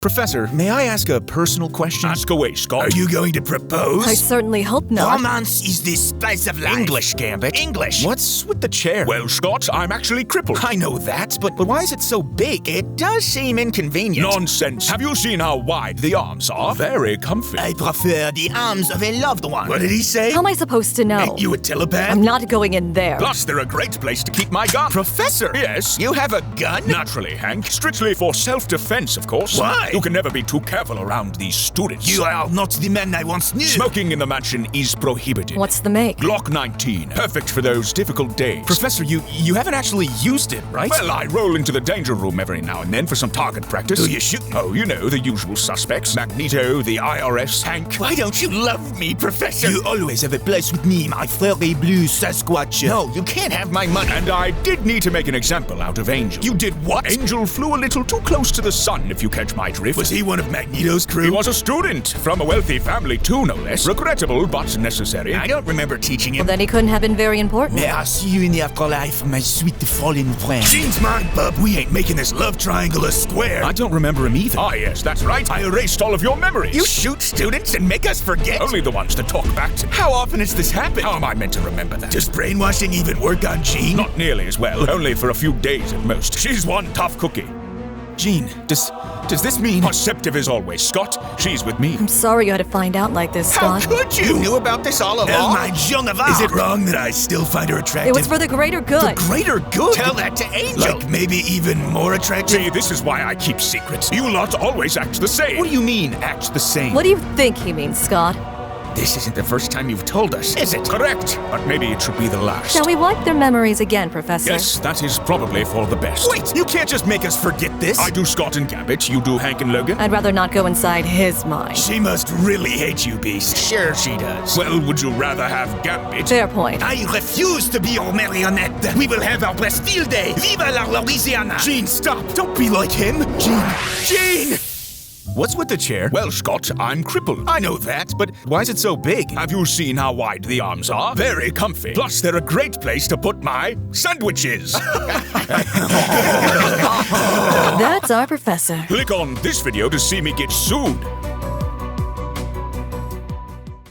Professor, may I ask a personal question? Ask away, Scott. Are you going to propose? I certainly hope not. Romance is the spice of life. English, Gambit. English. What's with the chair? Well, Scott, I'm actually crippled. I know that, but why is it so big? It does seem inconvenient. Nonsense. Have you seen how wide the arms are? Very comfy. I prefer the arms of a loved one. What did he say? How am I supposed to know? Ain't you a telepath? I'm not going in there. Plus, they're a great place to keep my gun. Professor! Yes. You have a gun? Naturally, Hank. Strictly for self-defense, of course. Why? You can never be too careful around these students. You are not the man I once knew. Smoking in the mansion is prohibited. What's the make? Glock 19. Perfect for those difficult days. Professor, you haven't actually used it, right? Well, I roll into the danger room every now and then for some target practice. Who you shooting? Oh, you know, the usual suspects. Magneto, the IRS, Hank. Why don't you love me, Professor? You always have a place with me, my furry blue Sasquatch. No, you can't have my money. And I did need to make an example out of Angel. You did what? Angel flew a little too close to the sun, if you catch my drift. Was he one of Magneto's crew? He was a student, from a wealthy family too, no less. Regrettable, but necessary. I don't remember teaching him. Well, then he couldn't have been very important. May I see you in the afterlife, my sweet fallen friend? Gene's mine, bub. We ain't making this love triangle a square. I don't remember him either. Ah, yes, that's right. I erased all of your memories. You shoot students and make us forget? Only the ones to talk back to. How often has this happened? How am I meant to remember that? Does brainwashing even work on Gene? Not nearly as well. Only for a few days at most. She's one tough cookie. Gene, does this mean... Perceptive as always, Scott. She's with me. I'm sorry you had to find out like this, How Scott. could you? You knew about this all Hell, along? my young of Is it wrong that I still find her attractive? It was for the greater good. Greater good? Tell that to Angel. Like maybe even more attractive? See, this is why I keep secrets. You lot always act the same. What do you mean, act the same? What do you think he means, Scott? This isn't the first time you've told us, is it? Correct, but maybe it should be the last. Shall we wipe their memories again, Professor? Yes, that is probably for the best. Wait, you can't just make us forget this. I do Scott and Gambit, you do Hank and Logan. I'd rather not go inside his mind. She must really hate you, Beast. Sure she does. Well, would you rather have Gambit? Fair point. I refuse to be your marionette. We will have our Bastille Day. Viva la Louisiana. Gene, stop. Don't be like him. Gene! What's with the chair? Well, Scott, I'm crippled. I know that, but why is it so big? Have you seen how wide the arms are? Very comfy. Plus, they're a great place to put my sandwiches. That's our professor. Click on this video to see me get sued.